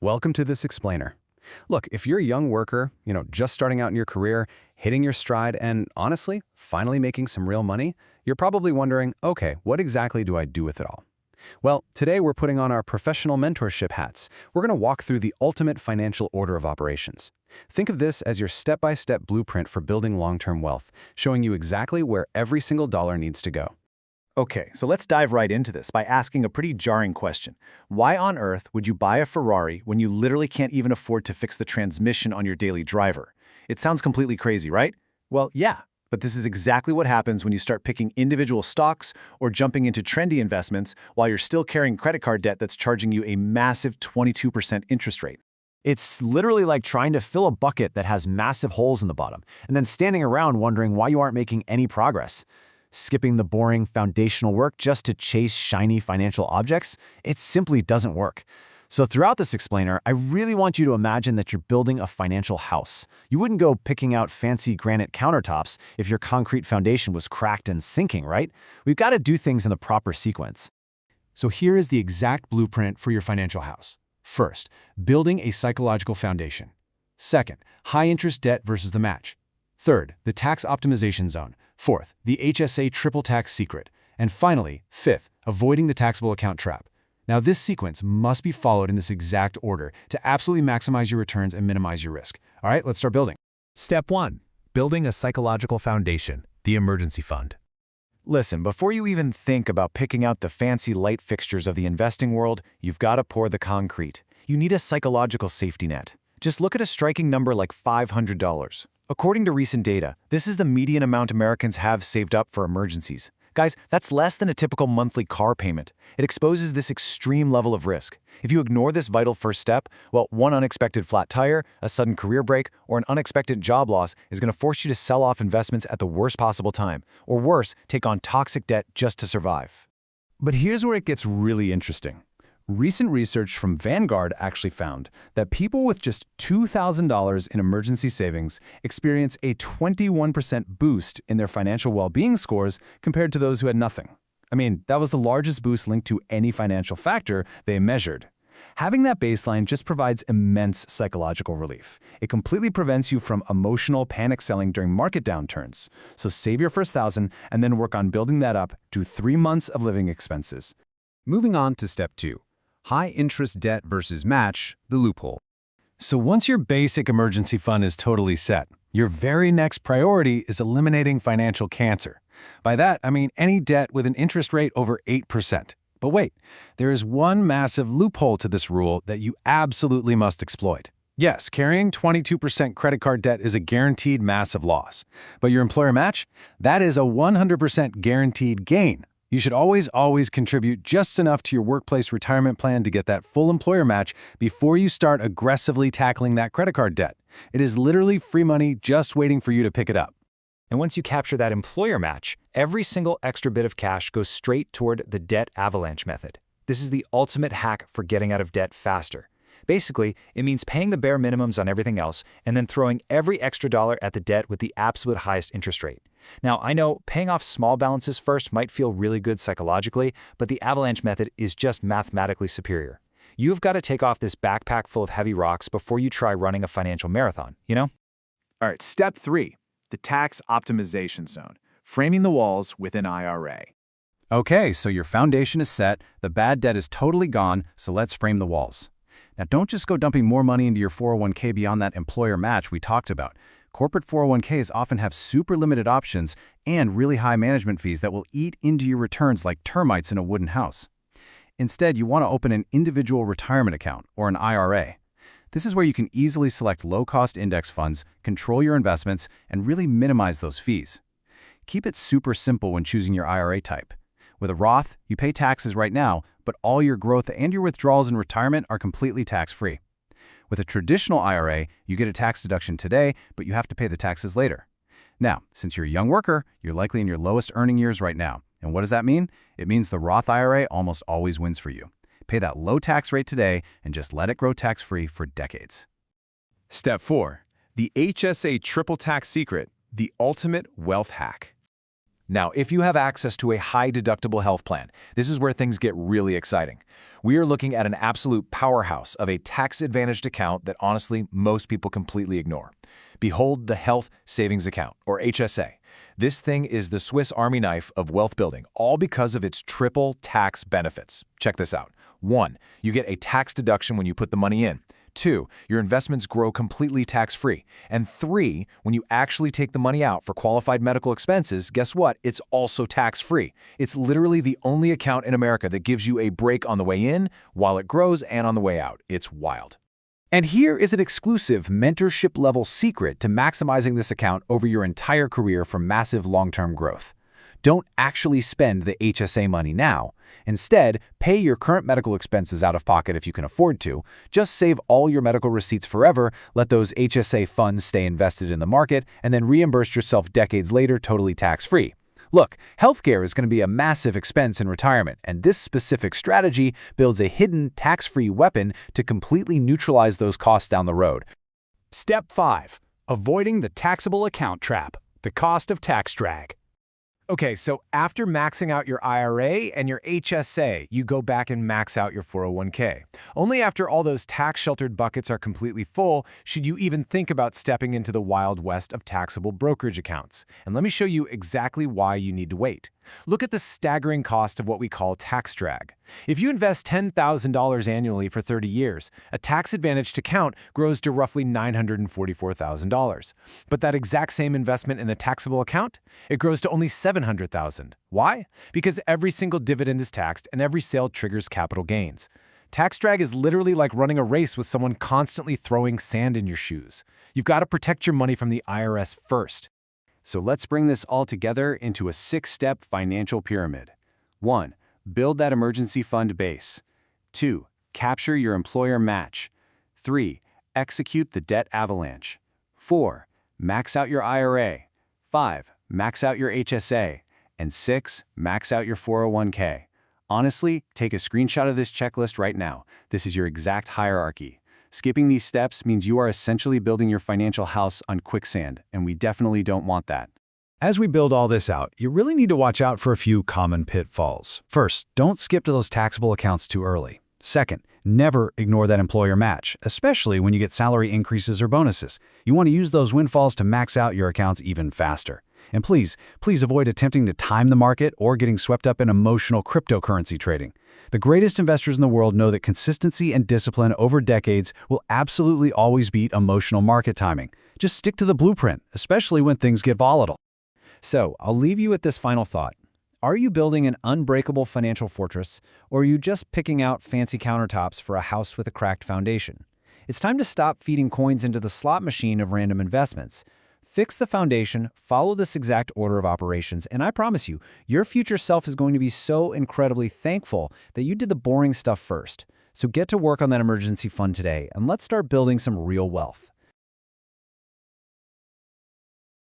Welcome to this explainer. Look, if you're a young worker, just starting out in your career, hitting your stride, and honestly, finally making some real money, you're probably wondering, okay, what exactly do I do with it all? Well, today we're putting on our professional mentorship hats. We're going to walk through the ultimate financial order of operations. Think of this as your step-by-step blueprint for building long-term wealth, showing you exactly where every single dollar needs to go. Okay, so let's dive right into this by asking a pretty jarring question. Why on earth would you buy a Ferrari when you literally can't even afford to fix the transmission on your daily driver? It sounds completely crazy, right? Well, yeah, but this is exactly what happens when you start picking individual stocks or jumping into trendy investments while you're still carrying credit card debt that's charging you a massive 22% interest rate. It's literally like trying to fill a bucket that has massive holes in the bottom, and then standing around wondering why you aren't making any progress. Skipping the boring foundational work just to chase shiny financial objects, it simply doesn't work. So throughout this explainer, I really want you to imagine that you're building a financial house. You wouldn't go picking out fancy granite countertops if your concrete foundation was cracked and sinking, right? We've got to do things in the proper sequence. So here is the exact blueprint for your financial house. First, building a psychological foundation. Second, high-interest debt versus the match. Third, the tax optimization zone. Fourth, the HSA triple tax secret. And finally, fifth, avoiding the taxable account trap. Now, this sequence must be followed in this exact order to absolutely maximize your returns and minimize your risk. All right, let's start building. Step 1. Building a psychological foundation, the emergency fund. Listen, before you even think about picking out the fancy light fixtures of the investing world, you've got to pour the concrete. You need a psychological safety net. Just look at a striking number like $500. According to recent data, this is the median amount Americans have saved up for emergencies. Guys, that's less than a typical monthly car payment. It exposes this extreme level of risk. If you ignore this vital first step, well, one unexpected flat tire, a sudden career break, or an unexpected job loss is going to force you to sell off investments at the worst possible time, or worse, take on toxic debt just to survive. But here's where it gets really interesting. Recent research from Vanguard actually found that people with just $2,000 in emergency savings experience a 21% boost in their financial well-being scores compared to those who had nothing. I mean, that was the largest boost linked to any financial factor they measured. Having that baseline just provides immense psychological relief. It completely prevents you from emotional panic selling during market downturns. So save your first $1,000 and then work on building that up to 3 months of living expenses. Moving on to step 2. High-interest debt versus match, the loophole. So once your basic emergency fund is totally set, your very next priority is eliminating financial cancer. By that, I mean any debt with an interest rate over 8%. But wait, there is one massive loophole to this rule that you absolutely must exploit. Yes, carrying 22% credit card debt is a guaranteed massive loss. But your employer match? That is a 100% guaranteed gain. You should always contribute just enough to your workplace retirement plan to get that full employer match before you start aggressively tackling that credit card debt. It is literally free money just waiting for you to pick it up. And once you capture that employer match, every single extra bit of cash goes straight toward the debt avalanche method. This is the ultimate hack for getting out of debt faster. Basically, it means paying the bare minimums on everything else and then throwing every extra dollar at the debt with the absolute highest interest rate. Now, I know paying off small balances first might feel really good psychologically, but the avalanche method is just mathematically superior. You've got to take off this backpack full of heavy rocks before you try running a financial marathon, you know? All right, step 3, the tax optimization zone, framing the walls with an IRA. Okay, so your foundation is set, the bad debt is totally gone, so let's frame the walls. Now, don't just go dumping more money into your 401k beyond that employer match we talked about. Corporate 401ks often have super limited options and really high management fees that will eat into your returns like termites in a wooden house. Instead, you want to open an individual retirement account, or an IRA. This is where you can easily select low-cost index funds, control your investments, and really minimize those fees. Keep it super simple when choosing your IRA type. With a Roth, you pay taxes right now, but all your growth and your withdrawals in retirement are completely tax-free. With a traditional IRA, you get a tax deduction today, but you have to pay the taxes later. Now, since you're a young worker, you're likely in your lowest earning years right now. And what does that mean? It means the Roth IRA almost always wins for you. Pay that low tax rate today and just let it grow tax-free for decades. Step 4. The HSA triple tax secret, the ultimate wealth hack. Now, if you have access to a high-deductible health plan, this is where things get really exciting. We are looking at an absolute powerhouse of a tax-advantaged account that honestly most people completely ignore. Behold the Health Savings Account, or HSA. This thing is the Swiss Army knife of wealth building, all because of its triple tax benefits. Check this out. 1. You get a tax deduction when you put the money in. 2. Your investments grow completely tax-free. And 3. When you actually take the money out for qualified medical expenses, guess what? It's also tax-free. It's literally the only account in America that gives you a break on the way in, while it grows, and on the way out. It's wild. And here is an exclusive mentorship-level secret to maximizing this account over your entire career for massive long-term growth. Don't actually spend the HSA money now. Instead, pay your current medical expenses out of pocket if you can afford to. Just save all your medical receipts forever, let those HSA funds stay invested in the market, and then reimburse yourself decades later totally tax-free. Look, healthcare is going to be a massive expense in retirement, and this specific strategy builds a hidden tax-free weapon to completely neutralize those costs down the road. Step 5. Avoiding the taxable account trap, the cost of tax drag. Okay, so after maxing out your IRA and your HSA, you go back and max out your 401k. Only after all those tax-sheltered buckets are completely full should you even think about stepping into the wild west of taxable brokerage accounts. And let me show you exactly why you need to wait. Look at the staggering cost of what we call tax drag. If you invest $10,000 annually for 30 years, a tax-advantaged account grows to roughly $944,000. But that exact same investment in a taxable account, it grows to only $700,000. Why? Because every single dividend is taxed and every sale triggers capital gains. Tax drag is literally like running a race with someone constantly throwing sand in your shoes. You've got to protect your money from the IRS first. So let's bring this all together into a 6-step financial pyramid. 1. Build that emergency fund base. 2. Capture your employer match. 3. Execute the debt avalanche. 4. Max out your IRA. 5. Max out your HSA. And 6. Max out your 401k. Honestly, take a screenshot of this checklist right now. This is your exact hierarchy. Skipping these steps means you are essentially building your financial house on quicksand, and we definitely don't want that. As we build all this out, you really need to watch out for a few common pitfalls. First, don't skip to those taxable accounts too early. Second, never ignore that employer match, especially when you get salary increases or bonuses. You want to use those windfalls to max out your accounts even faster. And please avoid attempting to time the market or getting swept up in emotional cryptocurrency trading. The greatest investors in the world know that consistency and discipline over decades will absolutely always beat emotional market timing. Just stick to the blueprint, especially when things get volatile. So, I'll leave you with this final thought. Are you building an unbreakable financial fortress, or are you just picking out fancy countertops for a house with a cracked foundation? It's time to stop feeding coins into the slot machine of random investments. Fix the foundation, follow this exact order of operations, and I promise you, your future self is going to be so incredibly thankful that you did the boring stuff first. So get to work on that emergency fund today, and let's start building some real wealth.